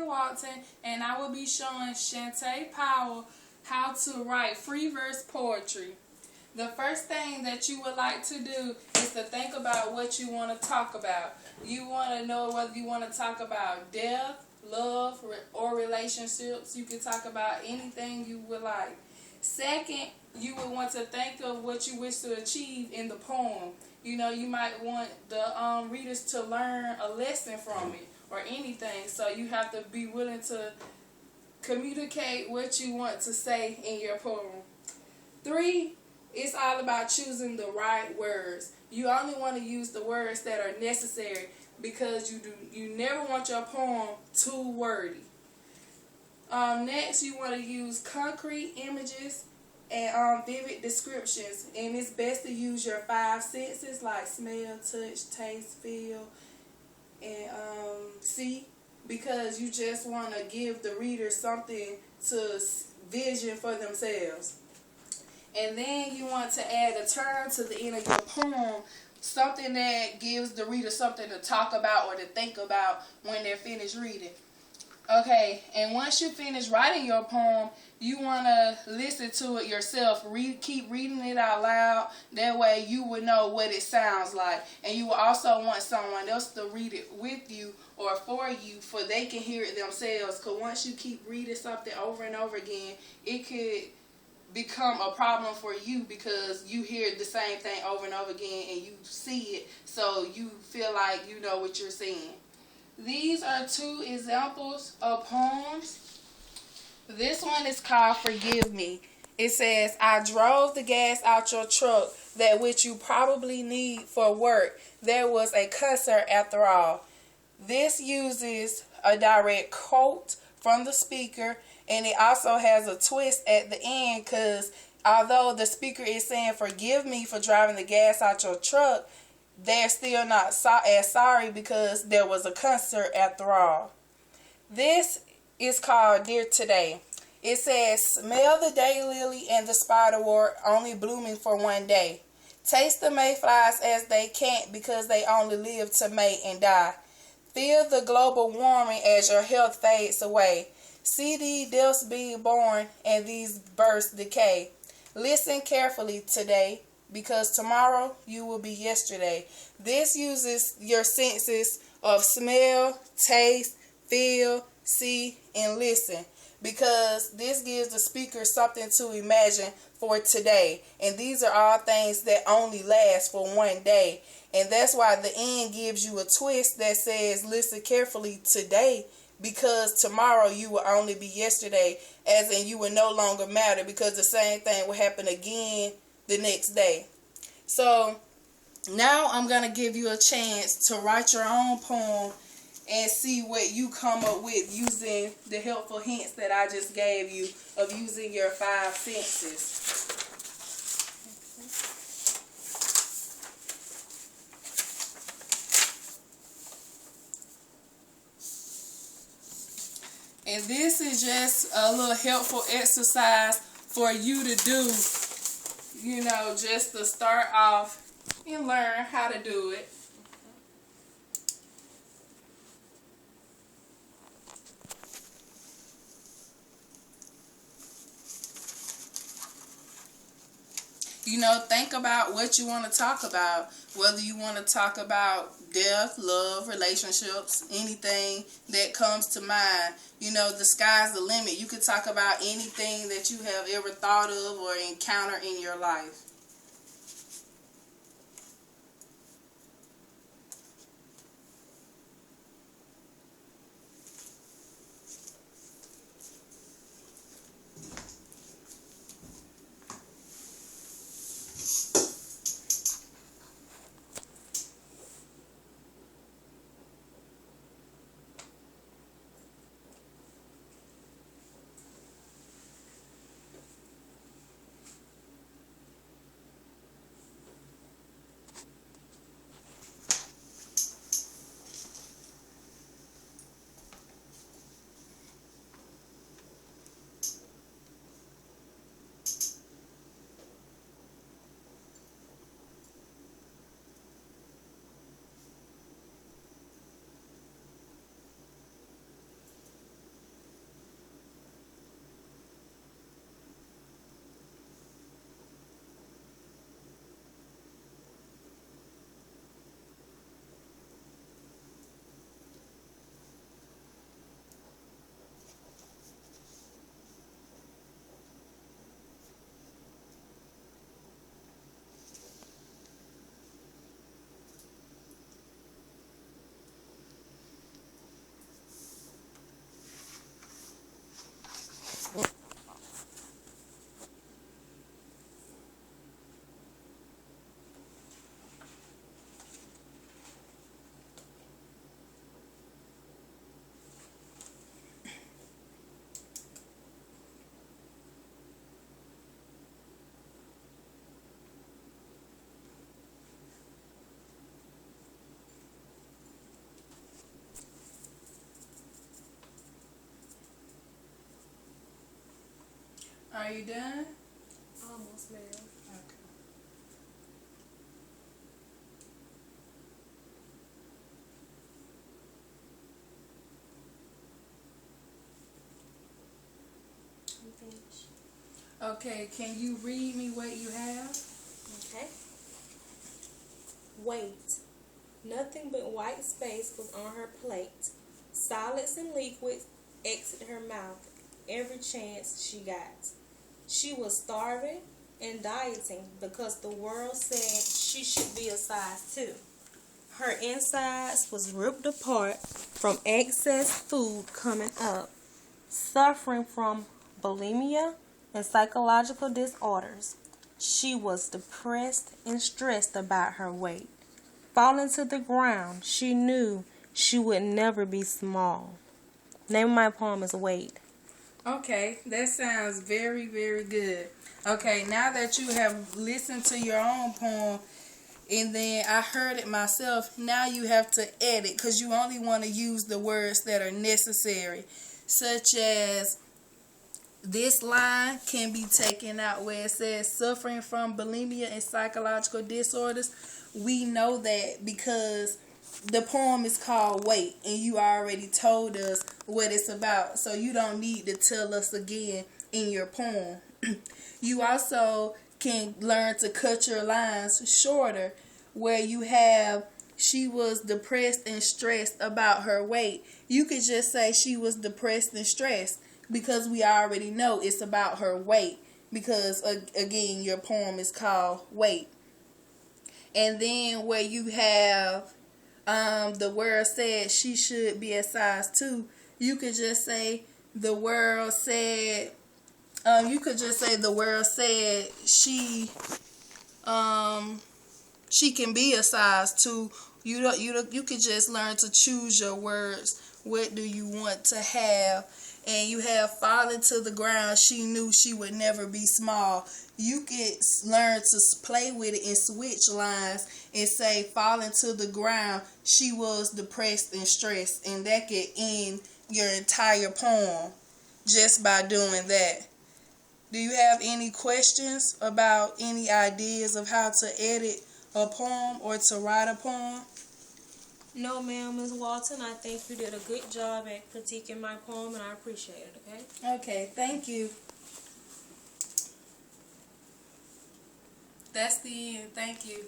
Walton, and I will be showing Shantae Powell how to write free verse poetry. The first thing that you would like to do is to think about what you want to talk about. You want to know whether you want to talk about death, love, or relationships. You can talk about anything you would like. Second, you would want to think of what you wish to achieve in the poem. You know, you might want the readers to learn a lesson from it or anything. So you have to be willing to communicate what you want to say in your poem. 3, it's all about choosing the right words. You only want to use the words that are necessary because you never want your poem too wordy. Next, you want to use concrete images and vivid descriptions, and it's best to use your 5 senses like smell, touch, taste, feel, and see, because you just want to give the reader something to vision for themselves. And then you want to add a term to the end of your poem, something that gives the reader something to talk about or to think about when they're finished reading. Okay, and once you finish writing your poem, you want to listen to it yourself. Keep reading it out loud. That way you will know what it sounds like. And you will also want someone else to read it with you or for you, for they can hear it themselves. Because once you keep reading something over and over again, it could become a problem for you because you hear the same thing over and over again and you see it, so you feel like you know what you're seeing. These are 2 examples of poems. This one is called Forgive Me. It says, I drove the gas out your truck, that which you probably need for work. There was a concert after all. This uses a direct quote from the speaker, and it also has a twist at the end, because although the speaker is saying forgive me for driving the gas out your truck, they're still not as sorry because there was a concert after all. This is called Dear Today. It says, smell the daylily and the spiderwort only blooming for one day. Taste the mayflies as they can't because they only live to mate and die. Feel the global warming as your health fades away. See these deaths being born and these births decay. Listen carefully today, because tomorrow you will be yesterday. This uses your senses of smell, taste, feel, see, and listen, because this gives the speaker something to imagine for today. And these are all things that only last for one day. And that's why the end gives you a twist that says listen carefully today, because tomorrow you will only be yesterday, as in you will no longer matter, because the same thing will happen again the next day. So now I'm going to give you a chance to write your own poem and see what you come up with using the helpful hints that I just gave you of using your 5 senses. And this is just a little helpful exercise for you to do, you know, just to start off and learn how to do it. You know, think about what you want to talk about, whether you want to talk about death, love, relationships, anything that comes to mind. You know, the sky's the limit. You could talk about anything that you have ever thought of or encountered in your life. Are you done? Almost, ma'am. Okay. I'm finished. Okay, can you read me what you have? Okay. Wait. Nothing but white space was on her plate. Solids and liquids exited her mouth every chance she got. She was starving and dieting because the world said she should be a size 2. Her insides was ripped apart from excess food coming up. Suffering from bulimia and psychological disorders. She was depressed and stressed about her weight. Falling to the ground, she knew she would never be small. Name of my poem is Wait. Okay, that sounds very, very good. Okay, now that you have listened to your own poem and then I heard it myself, now you have to edit because you only want to use the words that are necessary, such as this line can be taken out where it says suffering from bulimia and psychological disorders. We know that because the poem is called Wait, and you already told us what it's about, so you don't need to tell us again in your poem. You also can learn to cut your lines shorter where you have she was depressed and stressed about her weight. You could just say she was depressed and stressed because we already know it's about her weight because, again, your poem is called Wait. And then where you have the world said she should be a size 2, you could just say the world said, you could just say the world said she can be a size 2. You could just learn to choose your words. What do you want to have? And you have fallen to the ground. She knew she would never be small. You could learn to play with it and switch lines and say falling to the ground. She was depressed and stressed, and that could end your entire poem just by doing that. Do you have any questions about any ideas of how to edit a poem or to write a poem? No, ma'am, Ms. Walton. I think you did a good job at critiquing my poem, and I appreciate it, okay? Okay, thank you. That's the end. Thank you.